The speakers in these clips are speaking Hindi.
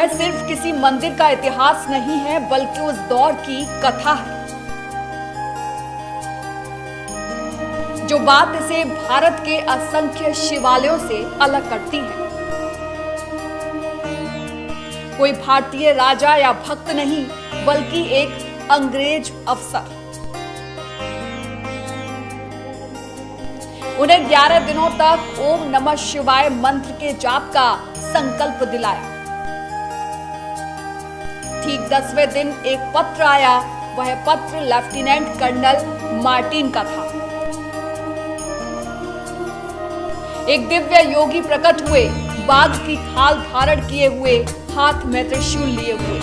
यह सिर्फ किसी मंदिर का इतिहास नहीं है बल्कि उस दौर की कथा है, जो बात इसे भारत के असंख्य शिवालयों से अलग करती है। कोई भारतीय राजा या भक्त नहीं बल्कि एक अंग्रेज अफसर। उन्हें 11 दिनों तक ओम नमः शिवाय मंत्र के जाप का संकल्प दिलाया। ठीक 10वें दिन एक पत्र आया। वह पत्र लेफ्टिनेंट कर्नल मार्टिन का था। एक दिव्य योगी प्रकट हुए, बाघ की खाल धारण किए हुए, हाथ में त्रिशूल लिए हुए,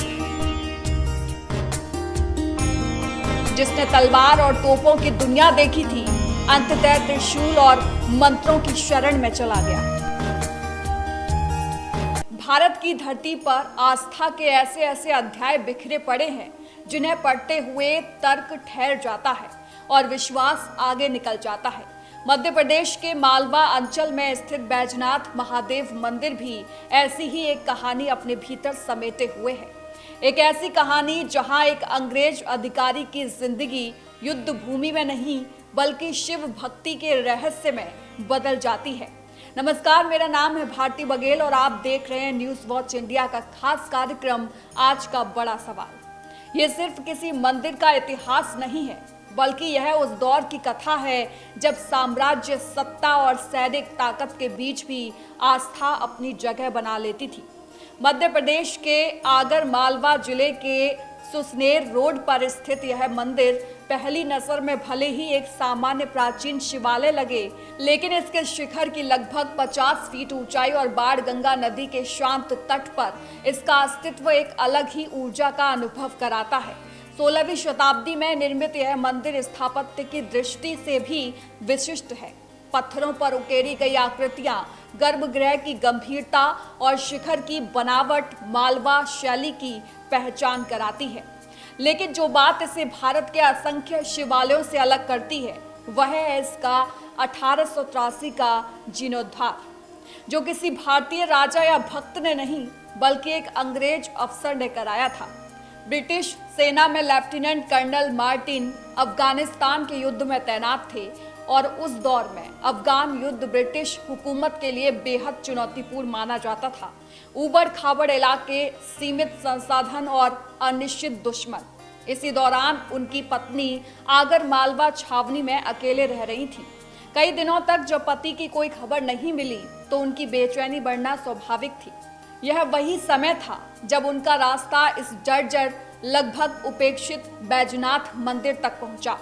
जिसने तलवार और तोपों की दुनिया देखी थी, अंततः त्रिशूल और मंत्रों की शरण में चला गया। भारत की धरती पर आस्था के ऐसे ऐसे अध्याय बिखरे पड़े हैं जिन्हें पढ़ते हुए तर्क ठहर जाता है और विश्वास आगे निकल जाता है। मध्य प्रदेश के मालवा अंचल में स्थित बैजनाथ महादेव मंदिर भी ऐसी ही एक कहानी अपने भीतर समेटे हुए है। एक ऐसी कहानी जहां एक अंग्रेज अधिकारी की जिंदगी युद्ध भूमि में नहीं बल्कि शिव भक्ति के रहस्य में बदल जाती है। नमस्कार, मेरा नाम है भारती बघेल और आप देख रहे हैं न्यूज वॉच इंडिया का खास कार्यक्रम आज का बड़ा सवाल। ये सिर्फ किसी मंदिर का इतिहास नहीं है बल्कि यह उस दौर की कथा है जब साम्राज्य, सत्ता और सैनिक ताकत के बीच भी आस्था अपनी जगह बना लेती थी। मध्य प्रदेश के आगर मालवा जिले के सुसनेर रोड पर स्थित यह मंदिर पहली नजर में भले ही एक सामान्य प्राचीन शिवालय लगे, लेकिन इसके शिखर की लगभग 50 फीट ऊंचाई और बाढ़ गंगा नदी के शांत तट पर इसका अस्तित्व एक अलग ही ऊर्जा का अनुभव कराता है। 16वीं शताब्दी में निर्मित यह मंदिर स्थापत्य की दृष्टि से भी विशिष्ट है। पत्थरों पर उकेरी गई आकृतियां, गर्भगृह की गंभीरता और शिखर की बनावट मालवा शैली की पहचान कराती है। लेकिन जो बात इसे भारत के असंख्य शिवालयों से अलग करती है वह है इसका 1883 का जीर्णोद्धार, जो किसी भारतीय राजा या भक्त ने नहीं बल्कि एक अंग्रेज अफसर ने कराया था। ब्रिटिश सेना में लेफ्टिनेंट कर्नल मार्टिन अफगानिस्तान के युद्ध में तैनात थे और उस दौर में अफगान युद्ध ब्रिटिश हुकूमत के लिए बेहद चुनौतीपूर्ण माना जाता था। ऊबड़ खाबड़ इलाके, सीमित संसाधन और अनिश्चित दुश्मन। इसी दौरान उनकी पत्नी आगर मालवा छावनी में अकेले रह रही थी। कई दिनों तक जब पति की कोई खबर नहीं मिली तो उनकी बेचैनी बढ़ना स्वाभाविक थी। यह वही समय था जब उनका रास्ता इस जर्जर, लगभग उपेक्षित बैजनाथ मंदिर तक पहुंचा।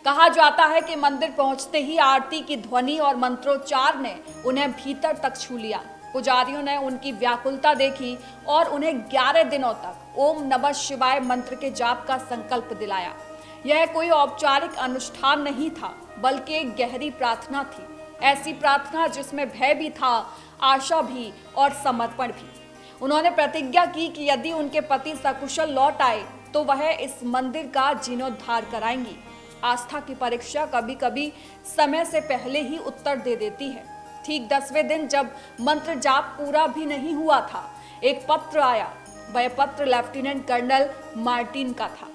कहा जाता है कि मंदिर पहुंचते ही आरती की ध्वनि और मंत्रोच्चार ने उन्हें भीतर तक छू लिया। पुजारियों ने उनकी व्याकुलता देखी और उन्हें 11 दिनों तक ओम नमः शिवाय मंत्र के जाप का संकल्प दिलाया। यह कोई औपचारिक अनुष्ठान नहीं था बल्कि एक गहरी प्रार्थना थी। ऐसी प्रार्थना जिसमें भय भी था, आशा भी और समर्पण भी। उन्होंने प्रतिज्ञा की कि यदि उनके पति सकुशल लौट आए तो वह इस मंदिर का जीर्णोद्धार कराएंगी। आस्था की परीक्षा कभी कभी समय से पहले ही उत्तर दे देती है। ठीक 10वें दिन जब मंत्र जाप पूरा भी नहीं हुआ था, एक पत्र आया। वह पत्र लेफ्टिनेंट कर्नल मार्टिन का था।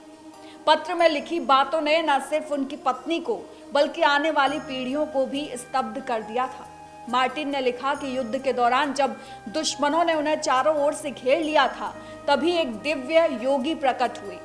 पत्र में लिखी बातों ने न सिर्फ उनकी पत्नी को बल्कि आने वाली पीढ़ियों को भी स्तब्ध कर दिया था। मार्टिन ने लिखा कि युद्ध के दौरान जब दुश्मनों ने उन्हें चारों ओर से घेर लिया था, तभी एक दिव्य योगी प्रकट हुए,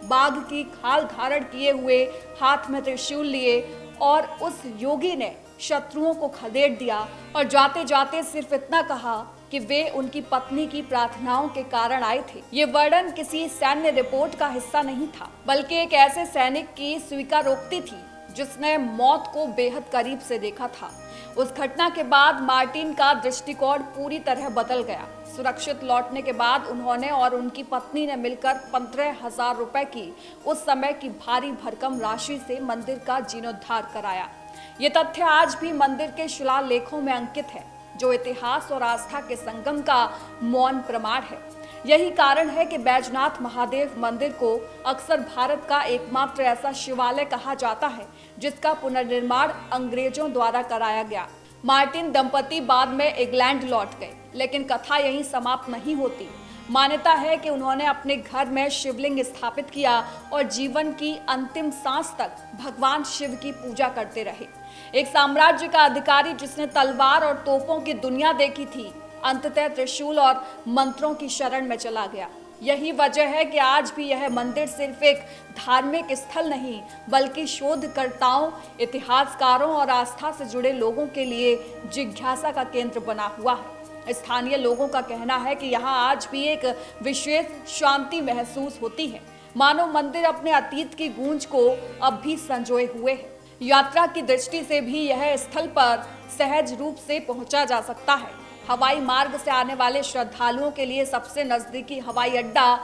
बाघ की खाल धारण किए हुए, हाथ में त्रिशूल लिए, और उस योगी ने शत्रुओं को खदेड़ दिया और जाते जाते सिर्फ इतना कहा कि वे उनकी पत्नी की प्रार्थनाओं के कारण आए थे। ये वर्णन किसी सैन्य रिपोर्ट का हिस्सा नहीं था बल्कि एक ऐसे सैनिक की स्वीकारोक्ति थी जिसने मौत को बेहद करीब से देखा था। उस घटना के बाद मार्टिन का दृष्टिकोण पूरी तरह बदल गया। सुरक्षित लौटने के बाद उन्होंने और उनकी पत्नी ने मिलकर 15,000 रुपए की उस समय की भारी भरकम राशि से मंदिर का जीर्णोद्धार कराया। ये तथ्य आज भी मंदिर के शिलालेखों में अंकित है, जो इतिहास और आस्था के संगम का मौन प्रमाण है। यही कारण है कि बैजनाथ महादेव मंदिर को अक्सर भारत का एकमात्र ऐसा शिवालय कहा जाता है जिसका पुनर्निर्माण अंग्रेजों द्वारा कराया गया। मार्टिन दंपति बाद में इंग्लैंड लौट गए, लेकिन कथा यहीं समाप्त नहीं होती। मान्यता है कि उन्होंने अपने घर में शिवलिंग स्थापित किया और जीवन की अंतिम सांस तक भगवान शिव की पूजा करते रहे। एक साम्राज्य का अधिकारी जिसने तलवार और तोपों की दुनिया देखी थी, अंततः त्रिशूल और मंत्रों की शरण में चला गया। यही वजह है कि आज भी यह मंदिर सिर्फ एक धार्मिक स्थल नहीं, बल्कि शोधकर्ताओं, इतिहासकारों और आस्था से जुड़े लोगों के लिए जिज्ञासा का केंद्र बना हुआ है। स्थानीय लोगों का कहना है कि यहाँ आज भी एक विशेष शांति महसूस होती है, मानो मंदिर अपने अतीत की गूंज को अब भी संजोए हुए है। यात्रा की दृष्टि से भी यह स्थल पर सहज रूप से पहुंचा जा सकता है। हवाई मार्ग से आने वाले श्रद्धालुओं के लिए सबसे नजदीकी हवाई अड्डा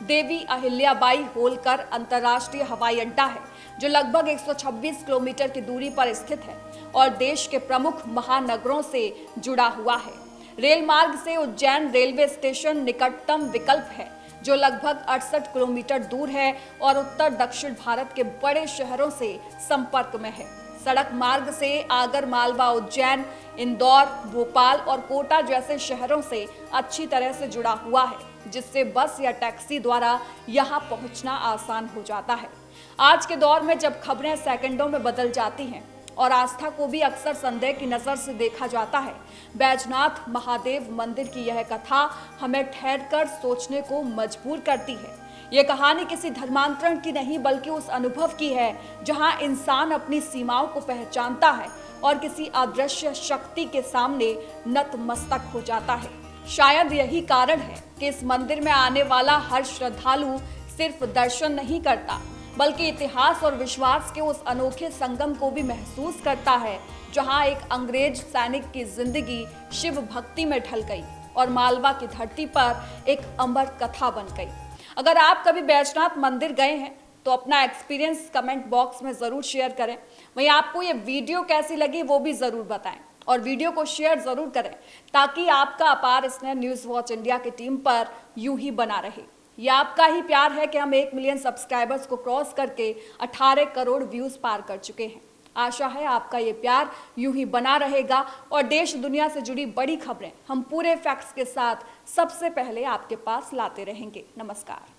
देवी अहिल्याबाई होलकर अंतर्राष्ट्रीय हवाई अड्डा है, जो लगभग 126 किलोमीटर की दूरी पर स्थित है और देश के प्रमुख महानगरों से जुड़ा हुआ है। रेल मार्ग से उज्जैन रेलवे स्टेशन निकटतम विकल्प है, जो लगभग 68 किलोमीटर दूर है और उत्तर दक्षिण भारत के बड़े शहरों से संपर्क में है। सड़क मार्ग से आगर मालवा, उज्जैन, इंदौर, भोपाल और कोटा जैसे शहरों से अच्छी तरह से जुड़ा हुआ है, जिससे बस या टैक्सी द्वारा यहाँ पहुँचना आसान हो जाता है। आज के दौर में जब खबरें सेकंडों में बदल जाती हैं और आस्था को भी अक्सर संदेह की नजर से देखा जाता है, बैजनाथ महादेव मंदिर की यह कथा हमें ठहरकर सोचने को मजबूर करती है। ये कहानी किसी धर्मांतरण की नहीं, बल्कि उस अनुभव की है जहां इंसान अपनी सीमाओं को पहचानता है और किसी अदृश्य शक्ति के सामने नतमस्तक हो जाता है। शायद यही कारण है कि इस मंदिर में आने वाला हर श्रद्धालु सिर्फ दर्शन नहीं करता, बल्कि इतिहास और विश्वास के उस अनोखे संगम को भी महसूस करता है, जहां एक अंग्रेज सैनिक की जिंदगी शिव भक्ति में ढल गई और मालवा की धरती पर एक अमर कथा बन गई। अगर आप कभी बैजनाथ मंदिर गए हैं तो अपना एक्सपीरियंस कमेंट बॉक्स में ज़रूर शेयर करें। वहीं आपको ये वीडियो कैसी लगी वो भी ज़रूर बताएं और वीडियो को शेयर ज़रूर करें, ताकि आपका अपार स्नेह न्यूज़ वॉच इंडिया की टीम पर यूं ही बना रहे। ये आपका ही प्यार है कि हम 1 मिलियन सब्सक्राइबर्स को क्रॉस करके 18 करोड़ व्यूज़ पार कर चुके हैं। आशा है आपका ये प्यार यूं ही बना रहेगा और देश दुनिया से जुड़ी बड़ी खबरें हम पूरे फैक्ट्स के साथ सबसे पहले आपके पास लाते रहेंगे। नमस्कार।